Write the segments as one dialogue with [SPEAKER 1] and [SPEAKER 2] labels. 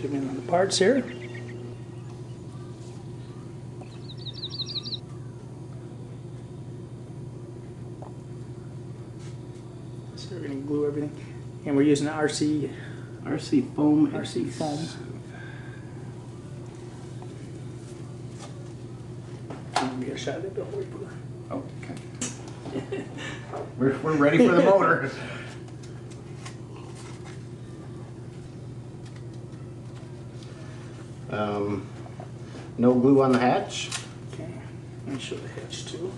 [SPEAKER 1] Zoom in on the parts here. So we're going to glue everything. And we're using RC
[SPEAKER 2] foam.
[SPEAKER 1] RC foam. Let me get a shot of it before we put it.
[SPEAKER 2] Oh, okay. we're ready for the motor. No glue on the hatch.
[SPEAKER 1] Okay, let me show the hatch too.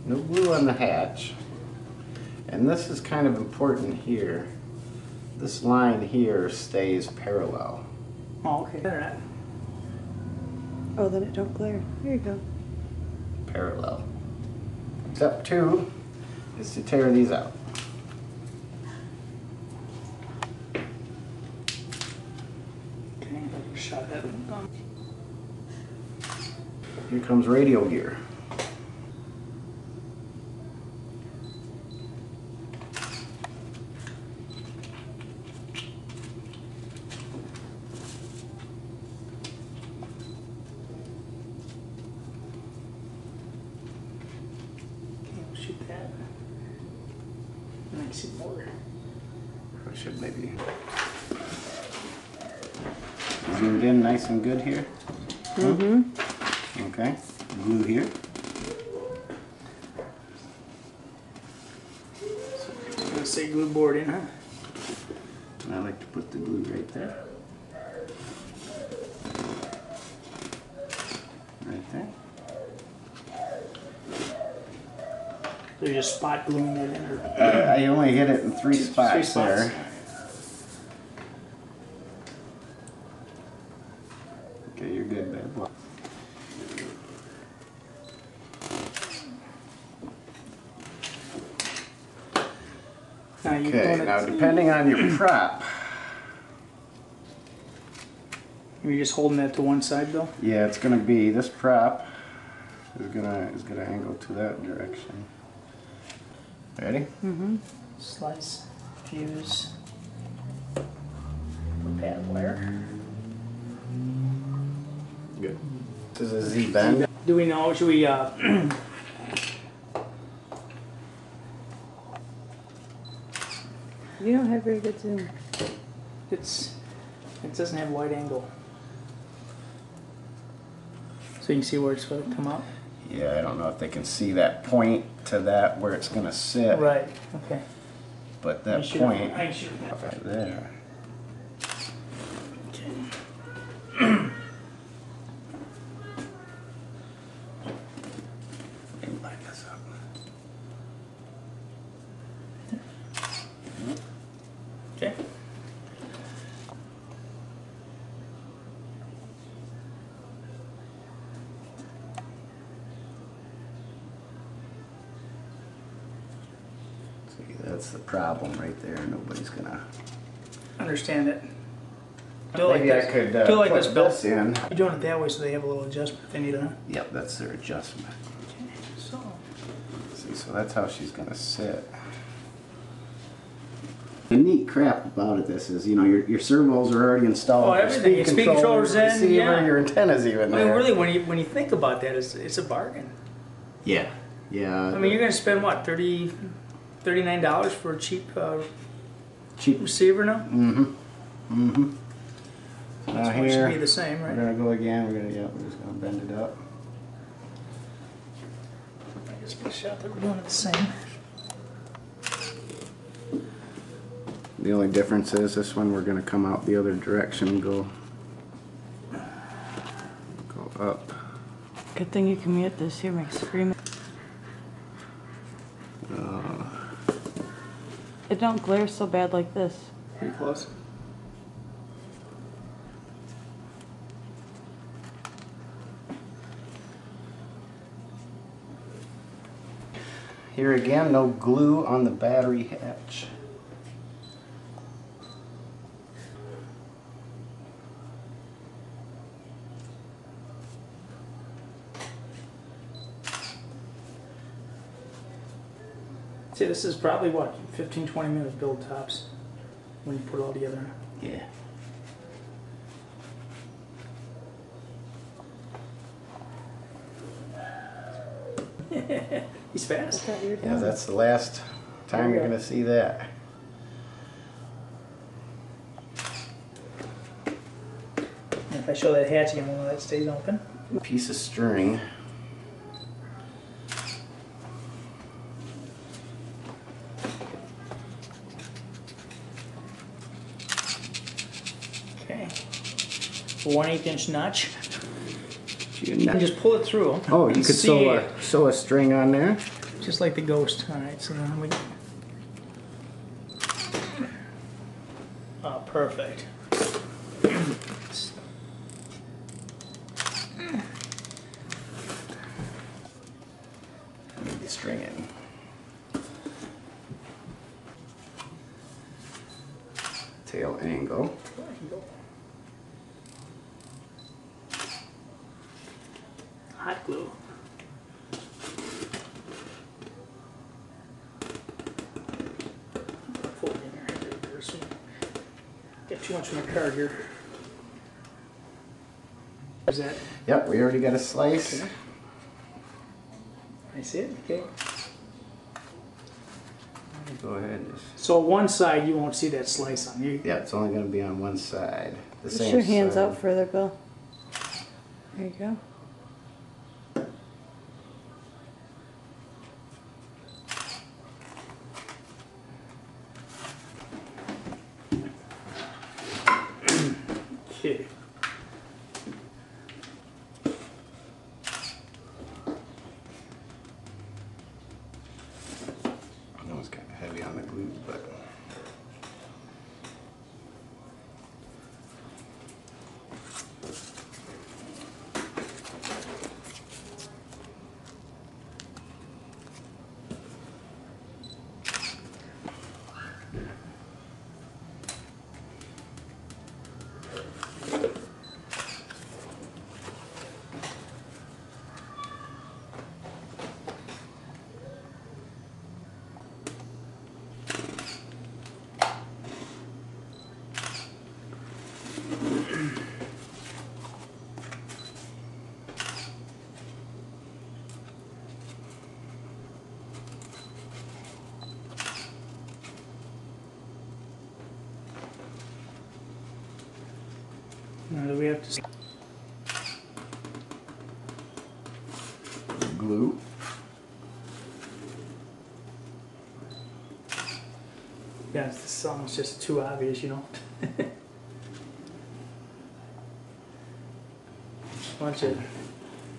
[SPEAKER 2] No glue on the hatch. And this is kind of important here. This line here stays parallel.
[SPEAKER 1] Oh, okay. Better not.
[SPEAKER 3] Oh, then it don't glare. Here you go.
[SPEAKER 2] Parallel. Step 2 is to tear these out.
[SPEAKER 1] Okay, shot that.
[SPEAKER 2] Here comes radial gear.
[SPEAKER 1] Shoot that. And I see more.
[SPEAKER 2] I should maybe zoomed in nice and good here.
[SPEAKER 3] Mm-hmm.
[SPEAKER 2] Okay, glue here.
[SPEAKER 1] So I'm gonna say glue board in, huh?
[SPEAKER 2] And I like to put the glue right there. Right there.
[SPEAKER 1] So you're just spot gluing that in, or
[SPEAKER 2] I only hit it in three spots there. Okay, you're good, babe. Okay, now depending on your prop.
[SPEAKER 1] You're just holding that to one side, Bill?
[SPEAKER 2] Yeah, it's gonna be, this prop is gonna angle to that direction. Ready?
[SPEAKER 3] Mm-hmm.
[SPEAKER 1] Slice, fuse, pad wire.
[SPEAKER 2] Good. This is a Z-bend.
[SPEAKER 1] Do we know, should we,
[SPEAKER 3] You don't have very good zoom.
[SPEAKER 1] it doesn't have wide angle. So you can see where it's going to come out?
[SPEAKER 2] Yeah, I don't know if they can see that point to that where it's gonna sit.
[SPEAKER 1] Right, okay.
[SPEAKER 2] But that
[SPEAKER 1] I
[SPEAKER 2] point
[SPEAKER 1] should
[SPEAKER 2] right there.
[SPEAKER 1] Okay.
[SPEAKER 2] Let me line this up.
[SPEAKER 1] Okay.
[SPEAKER 2] See, that's the problem right there. Nobody's gonna.
[SPEAKER 1] Understand it.
[SPEAKER 2] Maybe I could
[SPEAKER 1] do like
[SPEAKER 2] put
[SPEAKER 1] this, Bill.
[SPEAKER 2] this in.
[SPEAKER 1] You're doing it that way so they have a little adjustment if they need it, huh?
[SPEAKER 2] Yep, that's their adjustment.
[SPEAKER 1] Okay, so.
[SPEAKER 2] See, so that's how she's gonna sit. The neat crap about this is, you know, your servos are already installed.
[SPEAKER 1] Oh, everything. Your speed controller's in,
[SPEAKER 2] receiver,
[SPEAKER 1] yeah.
[SPEAKER 2] Your antenna's even
[SPEAKER 1] I mean,
[SPEAKER 2] there.
[SPEAKER 1] really, when you think about that, it's a bargain.
[SPEAKER 2] Yeah, yeah.
[SPEAKER 1] I mean, you're going to spend what, $39 for a cheap receiver now?
[SPEAKER 2] Mm-hmm. Mm-hmm.
[SPEAKER 1] Now here, should be the same, right?
[SPEAKER 2] We're gonna go again. We're just gonna bend it up.
[SPEAKER 1] I just get a shot that we're doing it the same.
[SPEAKER 2] The only difference is this one we're gonna come out the other direction, go up.
[SPEAKER 3] Good thing you can mute this. Here, my scream. It don't glare so bad like this.
[SPEAKER 1] Pretty close.
[SPEAKER 2] Here again, no glue on the battery hatch.
[SPEAKER 1] See, this is probably what, 15-20 minutes build tops when you put it all together.
[SPEAKER 2] Yeah.
[SPEAKER 1] He's fast.
[SPEAKER 3] Thought you were
[SPEAKER 2] Yeah,
[SPEAKER 3] done.
[SPEAKER 2] that's the last time you're gonna see that.
[SPEAKER 1] And if I show that hatch again, will that stays open?
[SPEAKER 2] Piece of string.
[SPEAKER 1] Okay. 1/8 inch notch.
[SPEAKER 2] You
[SPEAKER 1] You can just pull it through.
[SPEAKER 2] Oh, you
[SPEAKER 1] and
[SPEAKER 2] could
[SPEAKER 1] see
[SPEAKER 2] sew a string on there.
[SPEAKER 1] just like the Ghost. All right, so then we. Oh, perfect.
[SPEAKER 2] Need the string in. Tail angle.
[SPEAKER 1] Hot glue. Fold it in there. So get too much on the card here. Is that?
[SPEAKER 2] Yep, we already got a slice.
[SPEAKER 1] Okay. I see it. Okay.
[SPEAKER 2] Go ahead.
[SPEAKER 1] So one side you won't see that slice on you.
[SPEAKER 2] Yeah, it's only going to be on one side. The
[SPEAKER 3] Push
[SPEAKER 2] same
[SPEAKER 3] your hands
[SPEAKER 2] side.
[SPEAKER 3] out further, Bill. There you go.
[SPEAKER 1] Okay.
[SPEAKER 2] I know it's kind of heavy on the glue, but
[SPEAKER 1] Now do we have to?
[SPEAKER 2] glue.
[SPEAKER 1] Yeah, this song's just too obvious, you know. Bunch of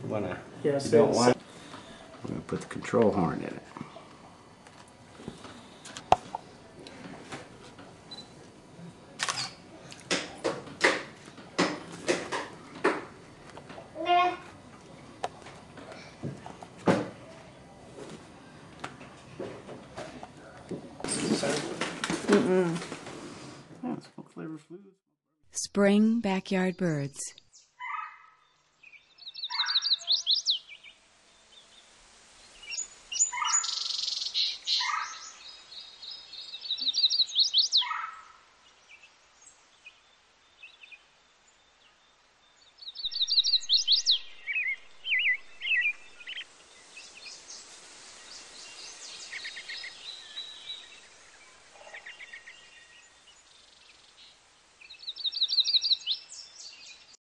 [SPEAKER 2] Wanna?
[SPEAKER 1] yes.
[SPEAKER 2] You don't want. I'm gonna put the control horn in it.
[SPEAKER 3] Mm-mm.
[SPEAKER 2] Yeah, it's full flavor foods.
[SPEAKER 4] Spring Backyard Birds.